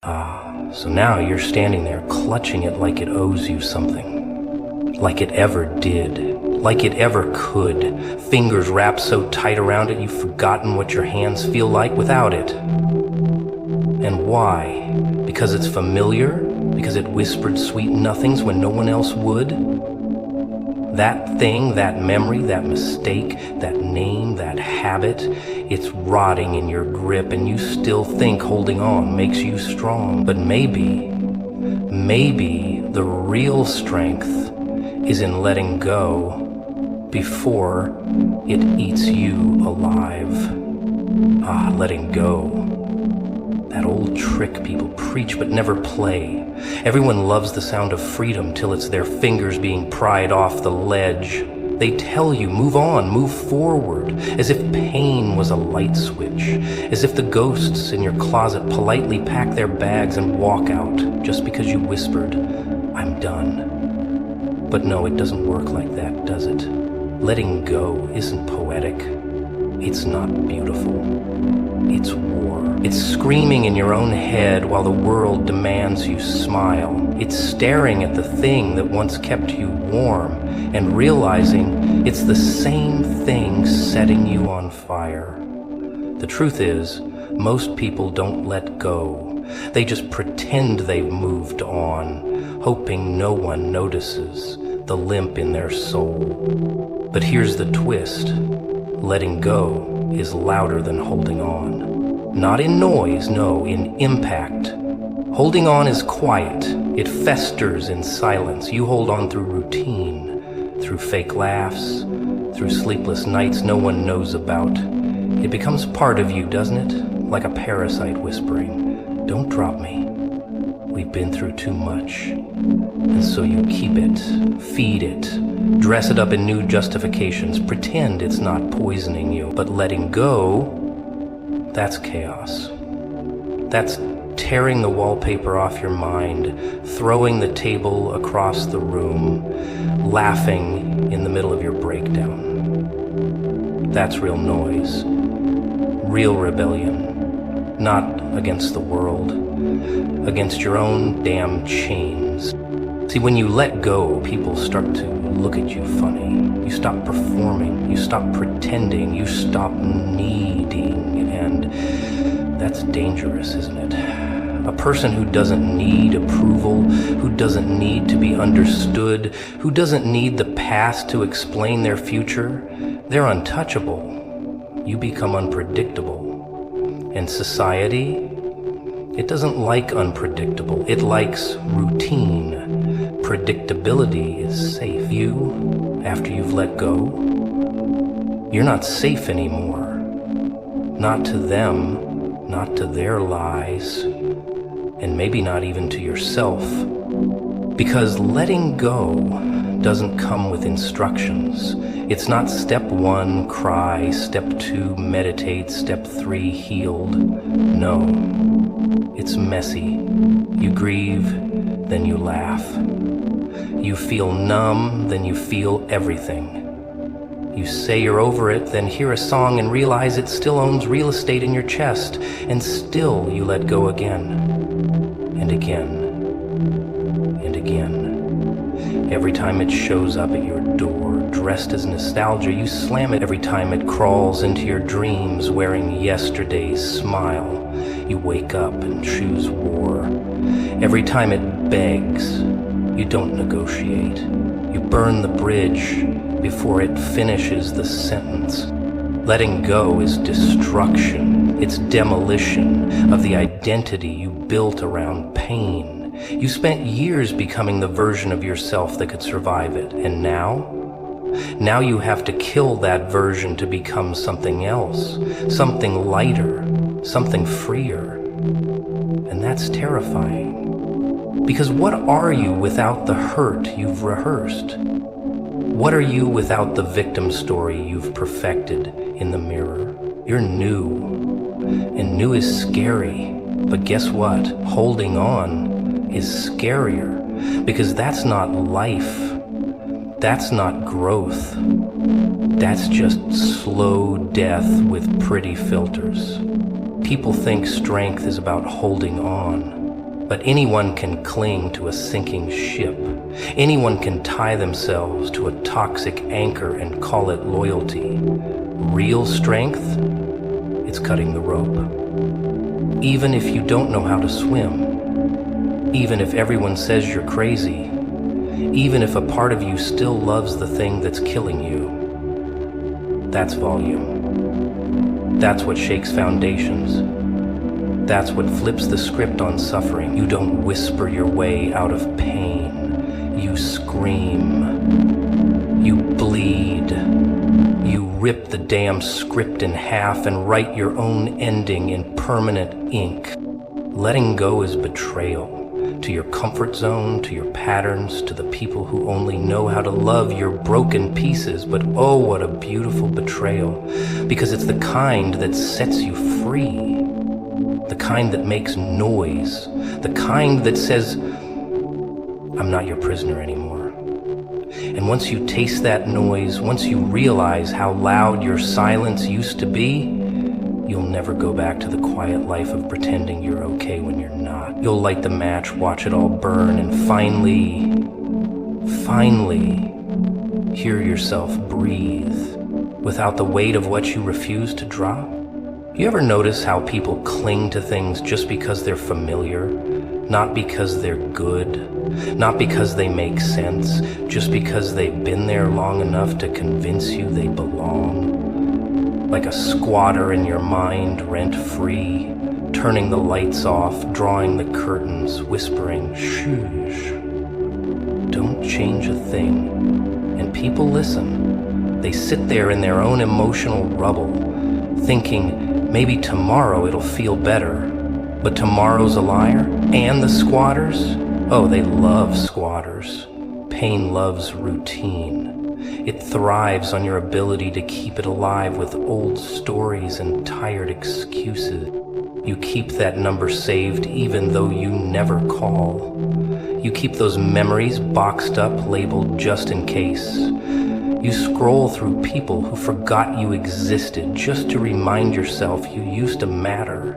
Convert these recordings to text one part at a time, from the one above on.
So now you're standing there clutching it like it owes you something. Like it ever did. Like it ever could. Fingers wrapped so tight around it you've forgotten what your hands feel like without it. And why? Because it's familiar? Because it whispered sweet nothings when no one else would? That thing, that memory, that mistake, that name, that habit, it's rotting in your grip and you still think holding on makes you strong. But maybe the real strength is in letting go before it eats you alive. Letting go. That old trick people preach but never play. Everyone loves the sound of freedom till it's their fingers being pried off the ledge. They tell you, move on, move forward, as if pain was a light switch, as if the ghosts in your closet politely pack their bags and walk out just because you whispered, I'm done. But no, it doesn't work like that, does it? Letting go isn't poetic. It's not beautiful. It's war. It's screaming in your own head while the world demands you smile. It's staring at the thing that once kept you warm and realizing it's the same thing setting you on fire. The truth is, most people don't let go. They just pretend they've moved on, hoping no one notices the limp in their soul. But here's the twist. Letting go is louder than holding on. Not in noise, no, in impact. Holding on is quiet. It festers in silence. You hold on through routine, through fake laughs, through sleepless nights no one knows about. It becomes part of you, doesn't it? Like a parasite whispering, don't drop me. We've been through too much. And so you keep it, feed it, dress it up in new justifications, pretend it's not poisoning you. But letting go, that's chaos. That's tearing the wallpaper off your mind, throwing the table across the room, laughing in the middle of your breakdown. That's real noise, real rebellion, not against the world, against your own damn chains. See, when you let go, people start to look at you funny. You stop performing, you stop pretending, you stop needing, and that's dangerous, isn't it? A person who doesn't need approval, who doesn't need to be understood, who doesn't need the past to explain their future, they're untouchable. You become unpredictable. And society, it doesn't like unpredictable. It likes routine. Predictability is safe. You, after you've let go, you're not safe anymore. Not to them, not to their lies, and maybe not even to yourself. Because letting go doesn't come with instructions. It's not step 1, cry, step 2, meditate, step 3, healed. No, it's messy. You grieve, then you laugh. You feel numb, then you feel everything. You say you're over it, then hear a song and realize it still owns real estate in your chest, and still you let go again, and again, and again. Every time it shows up at your door, dressed as nostalgia, you slam it. Every time it crawls into your dreams, wearing yesterday's smile, you wake up and choose war. Every time it begs, you don't negotiate. You burn the bridge before it finishes the sentence. Letting go is destruction. It's demolition of the identity you built around pain. You spent years becoming the version of yourself that could survive it. And now you have to kill that version to become something else, something lighter, something freer. And that's terrifying. Because what are you without the hurt you've rehearsed? What are you without the victim story you've perfected in the mirror? You're new, and new is scary. But guess what? Holding on is scarier, because that's not life. That's not growth. That's just slow death with pretty filters. People think strength is about holding on. But anyone can cling to a sinking ship. Anyone can tie themselves to a toxic anchor and call it loyalty. Real strength, it's cutting the rope. Even if you don't know how to swim, even if everyone says you're crazy, even if a part of you still loves the thing that's killing you, that's volume. That's what shakes foundations. That's what flips the script on suffering. You don't whisper your way out of pain. You scream. You bleed. You rip the damn script in half and write your own ending in permanent ink. Letting go is betrayal. To your comfort zone, to your patterns, to the people who only know how to love your broken pieces. But oh, what a beautiful betrayal. Because it's the kind that sets you free. The kind that makes noise. The kind that says, I'm not your prisoner anymore. And once you taste that noise, once you realize how loud your silence used to be, you'll never go back to the quiet life of pretending you're okay when you're not. You'll light the match, watch it all burn, and finally hear yourself breathe without the weight of what you refuse to drop. You ever notice how people cling to things just because they're familiar, not because they're good, not because they make sense, just because they've been there long enough to convince you they belong? Like a squatter in your mind, rent-free, turning the lights off, drawing the curtains, whispering, shh, don't change a thing. And people listen. They sit there in their own emotional rubble, thinking, maybe tomorrow it'll feel better. But tomorrow's a liar? And the squatters? Oh, they love squatters. Pain loves routine. It thrives on your ability to keep it alive with old stories and tired excuses. You keep that number saved even though you never call. You keep those memories boxed up, labeled just in case. You scroll through people who forgot you existed just to remind yourself you used to matter.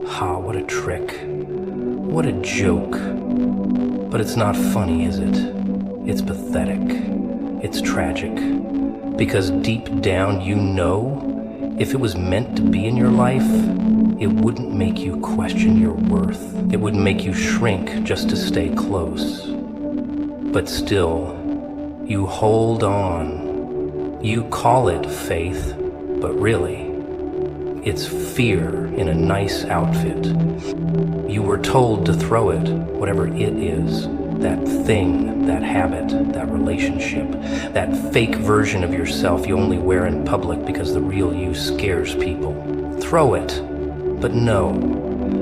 Ha, what a trick. What a joke. But it's not funny, is it? It's pathetic. It's tragic. Because deep down you know, if it was meant to be in your life, it wouldn't make you question your worth. It wouldn't make you shrink just to stay close. But still, you hold on. You call it faith, but really, it's fear in a nice outfit. You were told to throw it, whatever it is, that thing, that habit, that relationship, that fake version of yourself you only wear in public because the real you scares people. Throw it, but no,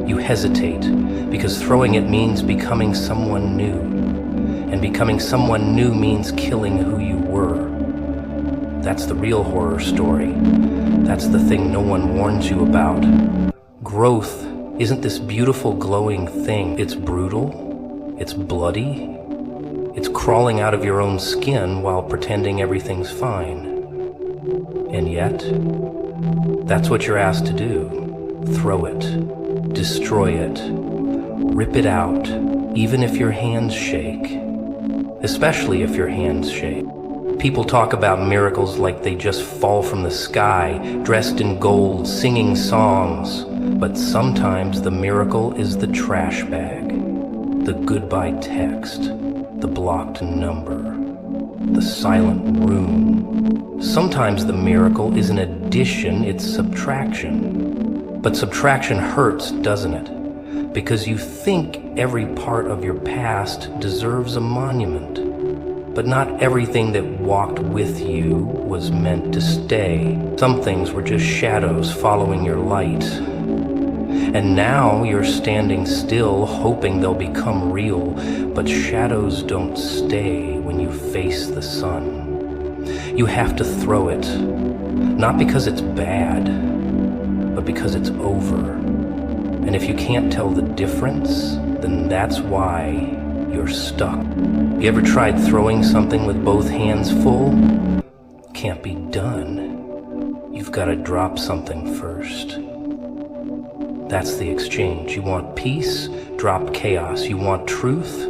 you hesitate because throwing it means becoming someone new. And becoming someone new means killing who you were. That's the real horror story. That's the thing no one warns you about. Growth isn't this beautiful glowing thing. It's brutal. It's bloody. It's crawling out of your own skin while pretending everything's fine. And yet, that's what you're asked to do. Throw it. Destroy it. Rip it out, even if your hands shake. Especially if your hands shake. People talk about miracles like they just fall from the sky, dressed in gold, singing songs. But sometimes the miracle is the trash bag, the goodbye text, the blocked number, the silent room. Sometimes the miracle is an addition, it's subtraction. But subtraction hurts, doesn't it? Because you think every part of your past deserves a monument. But not everything that walked with you was meant to stay. Some things were just shadows following your light. And now you're standing still, hoping they'll become real. But shadows don't stay when you face the sun. You have to throw it. Not because it's bad, but because it's over. And if you can't tell the difference, then that's why you're stuck. You ever tried throwing something with both hands full? Can't be done. You've got to drop something first. That's the exchange. You want peace? Drop chaos. You want truth?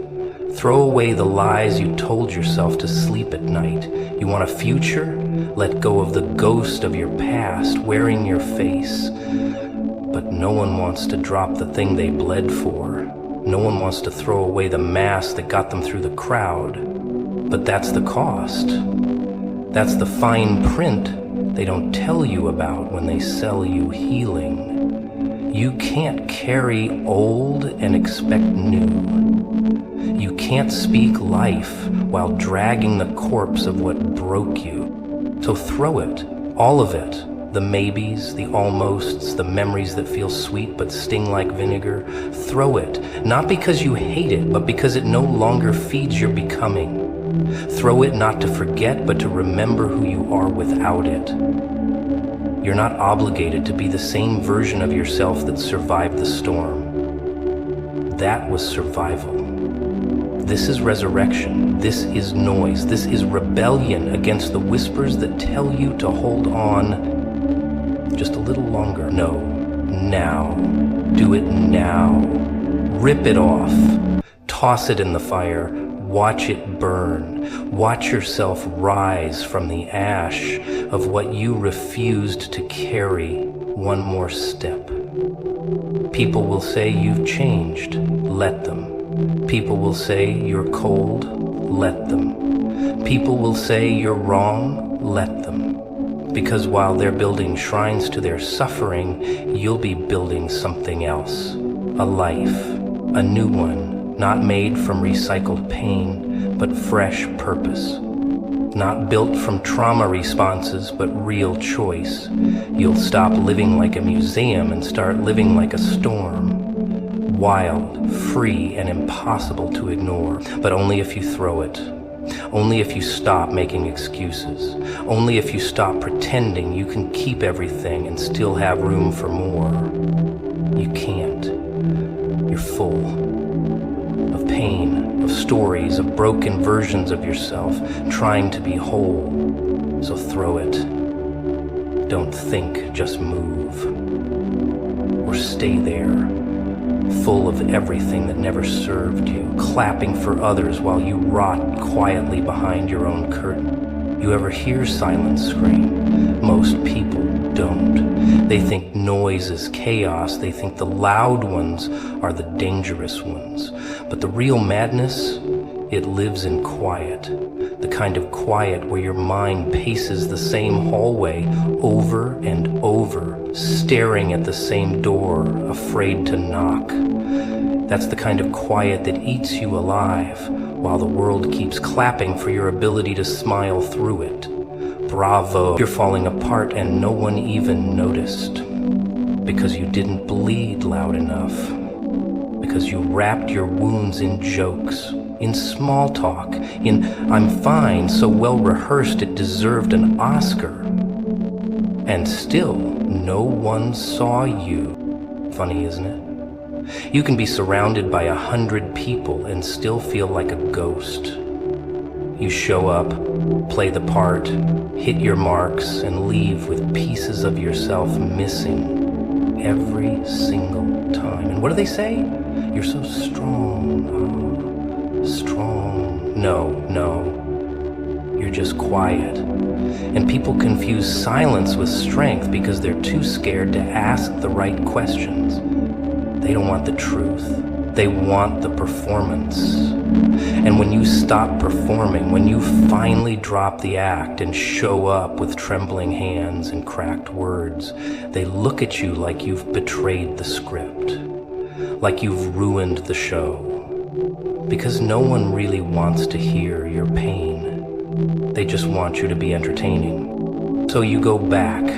Throw away the lies you told yourself to sleep at night. You want a future? Let go of the ghost of your past wearing your face. But no one wants to drop the thing they bled for. No one wants to throw away the mask that got them through the crowd. But that's the cost. That's the fine print they don't tell you about when they sell you healing. You can't carry old and expect new. You can't speak life while dragging the corpse of what broke you. So throw it, all of it. The maybes, the almosts, the memories that feel sweet but sting like vinegar. Throw it, not because you hate it, but because it no longer feeds your becoming. Throw it not to forget, but to remember who you are without it. You're not obligated to be the same version of yourself that survived the storm. That was survival. This is resurrection. This is noise. This is rebellion against the whispers that tell you to hold on just a little longer. No, now. Do it now. Rip it off. Toss it in the fire. Watch it burn. Watch yourself rise from the ash of what you refused to carry one more step. People will say you've changed. Let them. People will say you're cold. Let them. People will say you're wrong. Let them. Because while they're building shrines to their suffering, you'll be building something else. A life. A new one. Not made from recycled pain, but fresh purpose. Not built from trauma responses, but real choice. You'll stop living like a museum and start living like a storm. Wild, free, and impossible to ignore, but only if you throw it. Only if you stop making excuses. Only if you stop pretending you can keep everything and still have room for more. You can't. You're full. Of pain, of stories, of broken versions of yourself, trying to be whole. So throw it. Don't think, just move. Or stay there. Full of everything that never served you, clapping for others while you rot quietly behind your own curtain. You ever hear silence scream? Most people don't. They think noise is chaos. They think the loud ones are the dangerous ones. But the real madness, it lives in quiet. The kind of quiet where your mind paces the same hallway over and over, staring at the same door, afraid to knock. That's the kind of quiet that eats you alive, while the world keeps clapping for your ability to smile through it. Bravo, you're falling apart and no one even noticed. Because you didn't bleed loud enough. Because you wrapped your wounds in jokes, in small talk, in I'm fine, so well rehearsed it deserved an Oscar. And still, no one saw you. Funny, isn't it? You can be surrounded by 100 people and still feel like a ghost. You show up, play the part, hit your marks, and leave with pieces of yourself missing every single time. And what do they say? You're so strong, strong. No. You're just quiet. And people confuse silence with strength because they're too scared to ask the right questions. They don't want the truth. They want the performance. And when you stop performing, when you finally drop the act and show up with trembling hands and cracked words, they look at you like you've betrayed the script, like you've ruined the show. Because no one really wants to hear your pain. They just want you to be entertaining. So you go back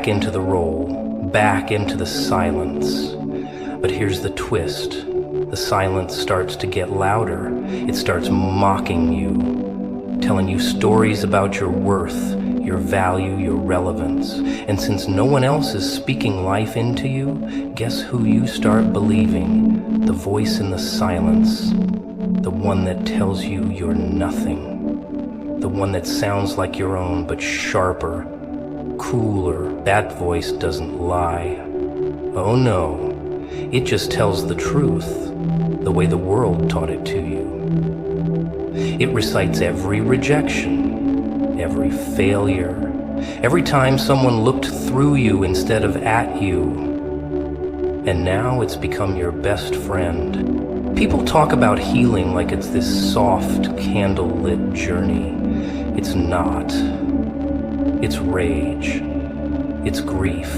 into the role, back into the silence. But here's the twist. The silence starts to get louder. It starts mocking you, telling you stories about your worth, your value, your relevance. And since no one else is speaking life into you, guess who you start believing? The voice in the silence. The one that tells you you're nothing. The one that sounds like your own, but sharper, cooler. That voice doesn't lie. Oh no, it just tells the truth the way the world taught it to you. It recites every rejection, every failure, every time someone looked through you instead of at you. And now it's become your best friend. People talk about healing like it's this soft, candle-lit journey. It's not. It's rage. It's grief.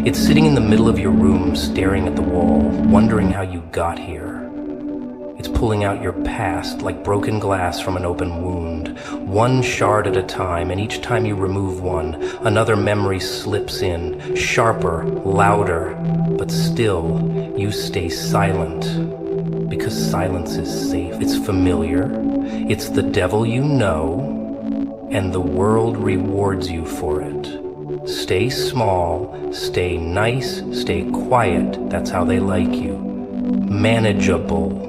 It's sitting in the middle of your room, staring at the wall, wondering how you got here. It's pulling out your past like broken glass from an open wound, one shard at a time, and each time you remove one, another memory slips in, sharper, louder, but still, you stay silent, because silence is safe. It's familiar, it's the devil you know, and the world rewards you for it. Stay small, stay nice, stay quiet, that's how they like you. Manageable,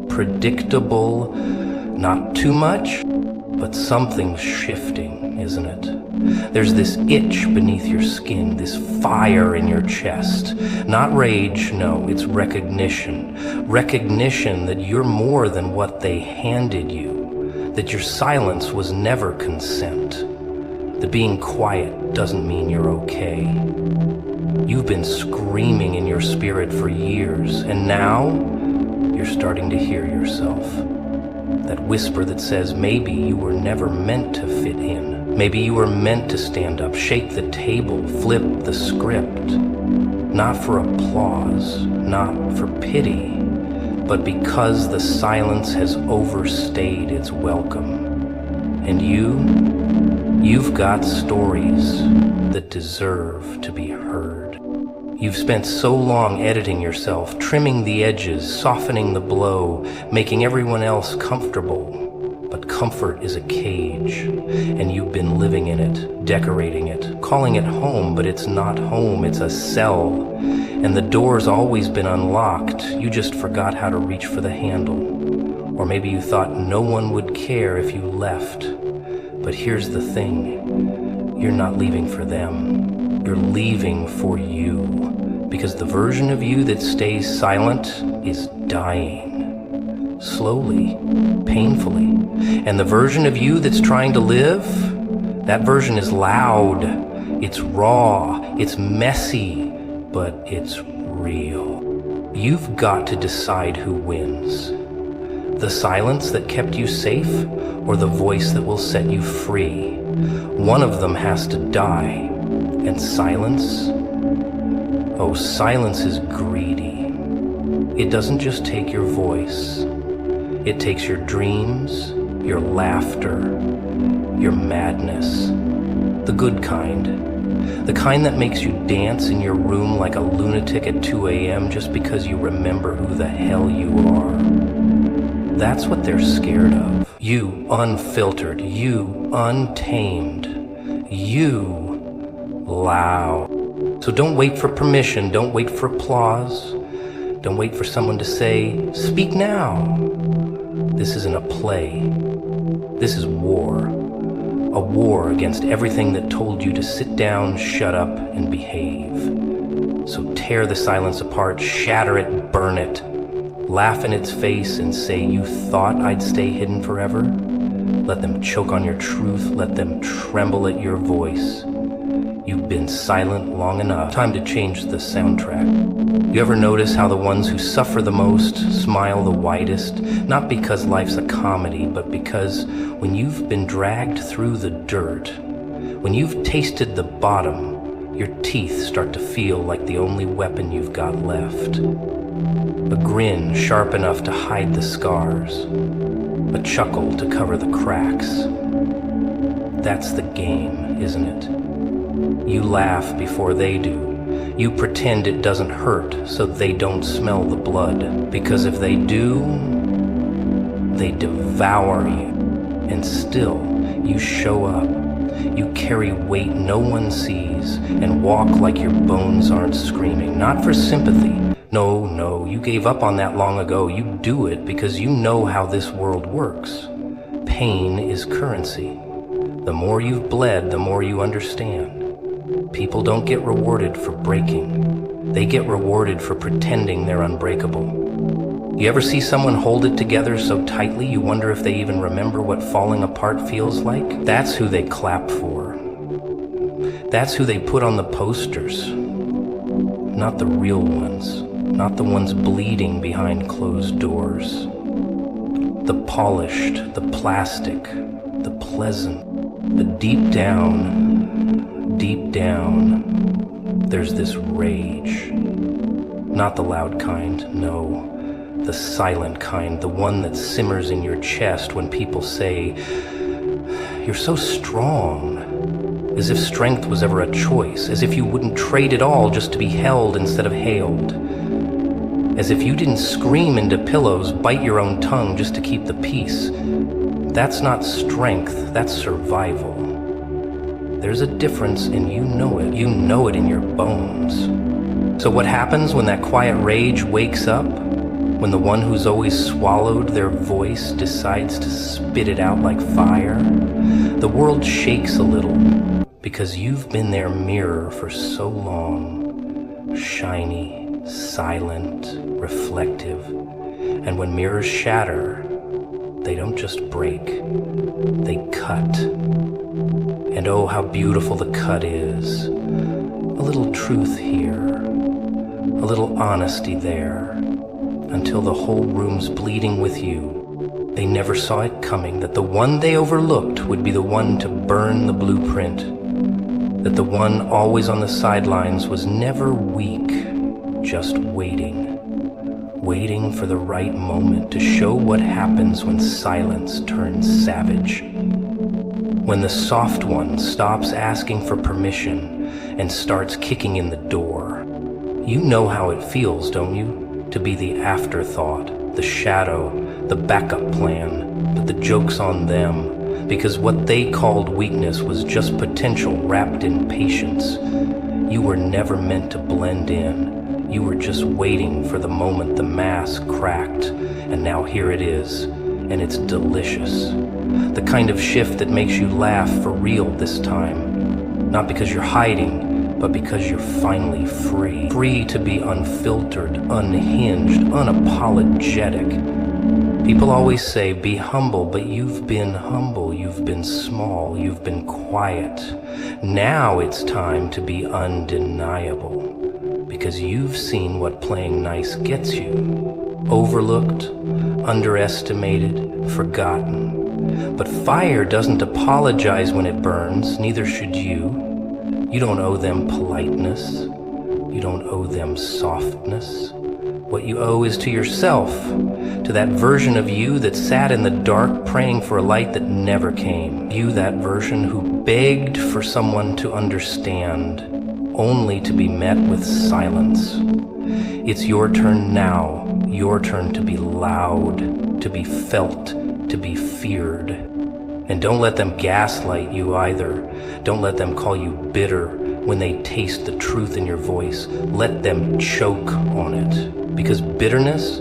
predictable, not too much, but something's shifting, isn't it? There's this itch beneath your skin, this fire in your chest. Not rage, no, it's recognition. Recognition that you're more than what they handed you, that your silence was never consent. That being quiet doesn't mean you're okay. You've been screaming in your spirit for years, and now you're starting to hear yourself. That whisper that says maybe you were never meant to fit in. Maybe you were meant to stand up, shake the table, flip the script. Not for applause, not for pity, but because the silence has overstayed its welcome. And you've got stories that deserve to be heard. You've spent so long editing yourself, trimming the edges, softening the blow, making everyone else comfortable. But comfort is a cage, and you've been living in it, decorating it, calling it home, but it's not home, it's a cell. And the door's always been unlocked, you just forgot how to reach for the handle. Or maybe you thought no one would care if you left. But here's the thing, you're not leaving for them. You're leaving for you. Because the version of you that stays silent is dying. Slowly, painfully. And the version of you that's trying to live, that version is loud. It's raw. It's messy. But it's real. You've got to decide who wins. The silence that kept you safe, or the voice that will set you free. One of them has to die. And silence? Oh, silence is greedy. It doesn't just take your voice. It takes your dreams, your laughter, your madness. The good kind. The kind that makes you dance in your room like a lunatic at 2 a.m. just because you remember who the hell you are. That's what they're scared of. You unfiltered, you untamed, you loud. So don't wait for permission, don't wait for applause, don't wait for someone to say, speak now. This isn't a play. This is war. A war against everything that told you to sit down, shut up, and behave. So tear the silence apart, shatter it, burn it. Laugh in its face and say, you thought I'd stay hidden forever? Let them choke on your truth, let them tremble at your voice. You've been silent long enough. Time to change the soundtrack. You ever notice how the ones who suffer the most smile the widest? Not because life's a comedy, but because when you've been dragged through the dirt, when you've tasted the bottom, your teeth start to feel like the only weapon you've got left. A grin sharp enough to hide the scars, a chuckle to cover the cracks. That's the game, isn't it? You laugh before they do. You pretend it doesn't hurt so they don't smell the blood. Because if they do, they devour you. And still, you show up. You carry weight no one sees and walk like your bones aren't screaming. Not for sympathy. No, you gave up on that long ago. You do it because you know how this world works. Pain is currency. The more you've bled, the more you understand. People don't get rewarded for breaking. They get rewarded for pretending they're unbreakable. You ever see someone hold it together so tightly you wonder if they even remember what falling apart feels like? That's who they clap for. That's who they put on the posters. Not the real ones. Not the ones bleeding behind closed doors. The polished, the plastic, the pleasant. But deep down, there's this rage. Not the loud kind, no. The silent kind, the one that simmers in your chest when people say, "You're so strong," as if strength was ever a choice, as if you wouldn't trade it all just to be held instead of hailed, as if you didn't scream into pillows, bite your own tongue just to keep the peace. That's not strength, that's survival. There's a difference and you know it in your bones. So what happens when that quiet rage wakes up? When the one who's always swallowed their voice decides to spit it out like fire? The world shakes a little because you've been their mirror for so long. Shiny, silent, reflective. And when mirrors shatter, they don't just break, they cut. And oh, how beautiful the cut is. A little truth here, a little honesty there. Until the whole room's bleeding with you. They never saw it coming, that the one they overlooked would be the one to burn the blueprint. That the one always on the sidelines was never weak, just waiting. Waiting for the right moment to show what happens when silence turns savage. When the soft one stops asking for permission and starts kicking in the door. You know how it feels, don't you? To be the afterthought, the shadow, the backup plan, but the joke's on them, because what they called weakness was just potential wrapped in patience. You were never meant to blend in. You were just waiting for the moment the mask cracked, and now here it is, and it's delicious. The kind of shift that makes you laugh for real this time, not because you're hiding, but because you're finally free. Free to be unfiltered, unhinged, unapologetic. People always say, be humble, but you've been humble, you've been small, you've been quiet. Now it's time to be undeniable, because you've seen what playing nice gets you. Overlooked, underestimated, forgotten. But fire doesn't apologize when it burns, neither should you. You don't owe them politeness. You don't owe them softness. What you owe is to yourself, to that version of you that sat in the dark praying for a light that never came. You, that version who begged for someone to understand, only to be met with silence. It's your turn now, your turn to be loud, to be felt, to be feared. And don't let them gaslight you either. Don't let them call you bitter when they taste the truth in your voice. Let them choke on it. Because bitterness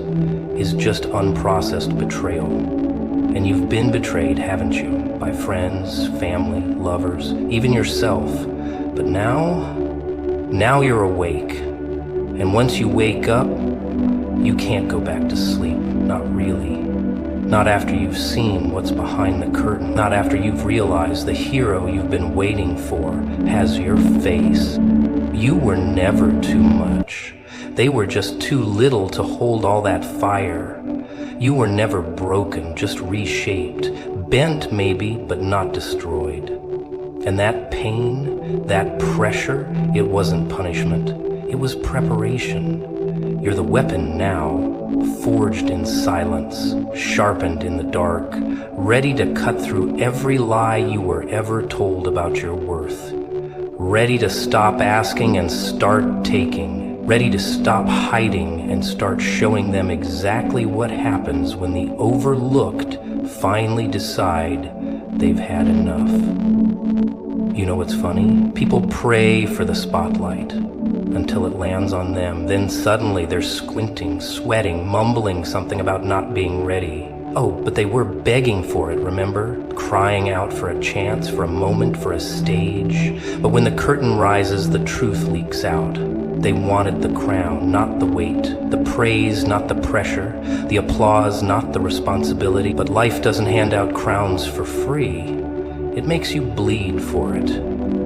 is just unprocessed betrayal. And you've been betrayed, haven't you? By friends, family, lovers, even yourself. But now you're awake. And once you wake up, you can't go back to sleep. Not really. Not after you've seen what's behind the curtain. Not after you've realized the hero you've been waiting for has your face. You were never too much. They were just too little to hold all that fire. You were never broken, just reshaped. Bent maybe, but not destroyed. And that pain, that pressure, it wasn't punishment. It was preparation. You're the weapon now. Forged in silence, sharpened in the dark, ready to cut through every lie you were ever told about your worth. Ready to stop asking and start taking. Ready to stop hiding and start showing them exactly what happens when the overlooked finally decide they've had enough. You know what's funny? People pray for the spotlight until it lands on them. Then suddenly they're squinting, sweating, mumbling something about not being ready. Oh, but they were begging for it, remember? Crying out for a chance, for a moment, for a stage. But when the curtain rises, the truth leaks out. They wanted the crown, not the weight. The praise, not the pressure. The applause, not the responsibility. But life doesn't hand out crowns for free. It makes you bleed for it,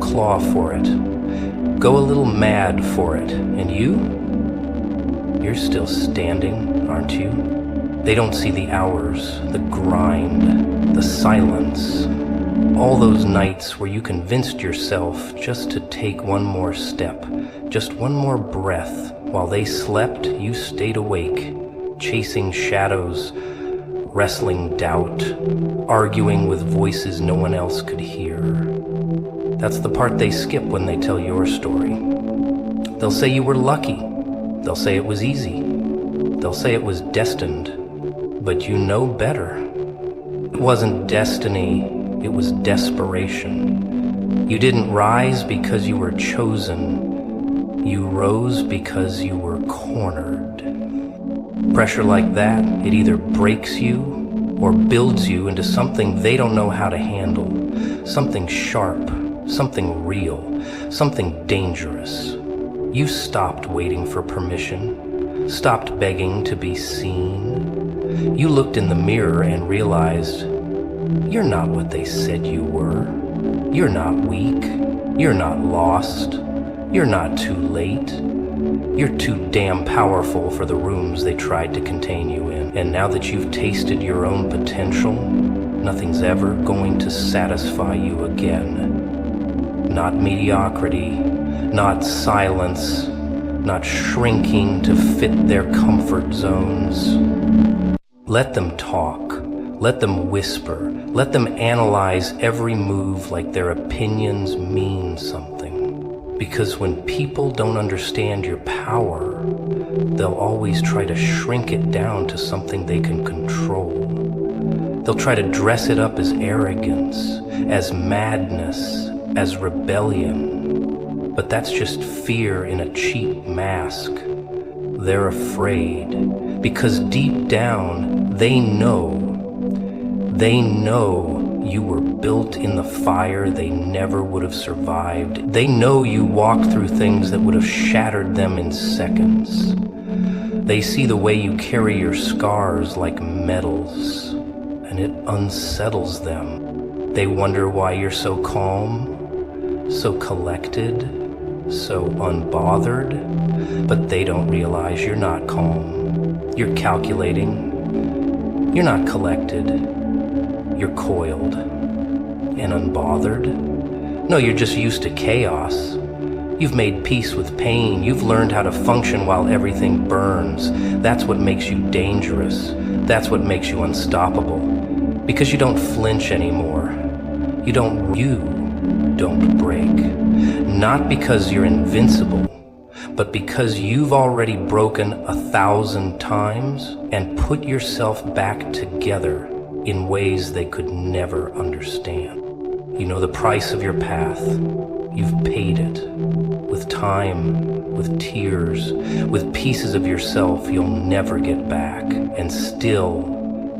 claw for it, go a little mad for it. And you're still standing, aren't you? They don't see the hours, the grind, the silence, all those nights where you convinced yourself just to take one more step, just one more breath. While they slept, you stayed awake, chasing shadows, wrestling doubt, arguing with voices no one else could hear. That's the part they skip when they tell your story. They'll say you were lucky. They'll say it was easy. They'll say it was destined. But you know better. It wasn't destiny, it was desperation. You didn't rise because you were chosen. You rose because you were cornered. Pressure like that, it either breaks you or builds you into something they don't know how to handle. Something sharp, something real, something dangerous. You stopped waiting for permission, stopped begging to be seen. You looked in the mirror and realized, you're not what they said you were. You're not weak. You're not lost. You're not too late. You're too damn powerful for the rooms they tried to contain you in. And now that you've tasted your own potential, nothing's ever going to satisfy you again. Not mediocrity, not silence, not shrinking to fit their comfort zones. Let them talk, let them whisper, let them analyze every move like their opinions mean something. Because when people don't understand your power, they'll always try to shrink it down to something they can control. They'll try to dress it up as arrogance, as madness, as rebellion. But that's just fear in a cheap mask. They're afraid, because deep down, they know you were built in the fire they never would have survived. They know you walked through things that would have shattered them in seconds. They see the way you carry your scars like medals, and it unsettles them. They wonder why you're so calm, so collected, so unbothered, but they don't realize you're not calm. You're calculating. You're not collected. You're coiled and unbothered. No, you're just used to chaos. You've made peace with pain. You've learned how to function while everything burns. That's what makes you dangerous. That's what makes you unstoppable. Because you don't flinch anymore. You don't break. Not because you're invincible, but because you've already broken 1,000 times and put yourself back together in ways they could never understand. You know the price of your path. You've paid it with time, with tears, with pieces of yourself you'll never get back. And still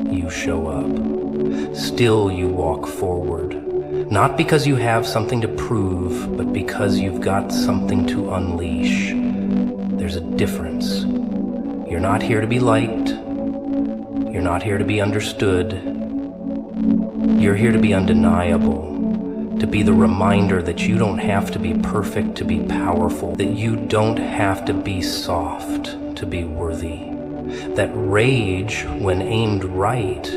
you show up. Still you walk forward. Not because you have something to prove, but because you've got something to unleash. There's a difference. You're not here to be liked. You're not here to be understood. You're here to be undeniable, to be the reminder that you don't have to be perfect to be powerful, that you don't have to be soft to be worthy, that rage, when aimed right,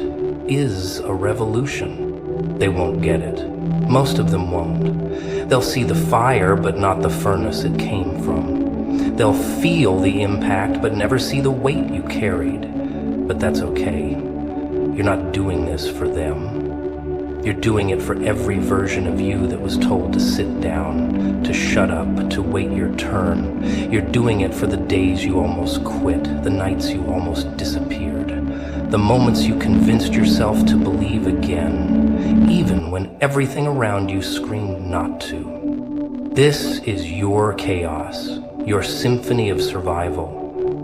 is a revolution. They won't get it. Most of them won't. They'll see the fire, but not the furnace it came from. They'll feel the impact, but never see the weight you carried. But that's okay. You're not doing this for them. You're doing it for every version of you that was told to sit down, to shut up, to wait your turn. You're doing it for the days you almost quit, the nights you almost disappeared, the moments you convinced yourself to believe again, even when everything around you screamed not to. This is your chaos, your symphony of survival.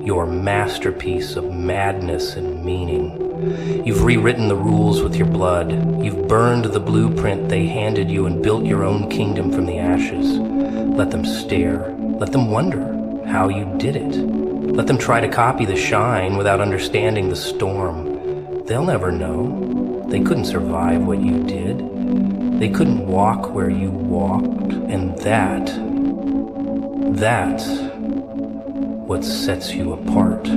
your masterpiece of madness and meaning. You've rewritten the rules with your blood. You've burned the blueprint they handed you and built your own kingdom from the ashes. Let them stare. Let them wonder how you did it. Let them try to copy the shine without understanding the storm. They'll never know. They couldn't survive what you did. They couldn't walk where you walked. And that's what sets you apart.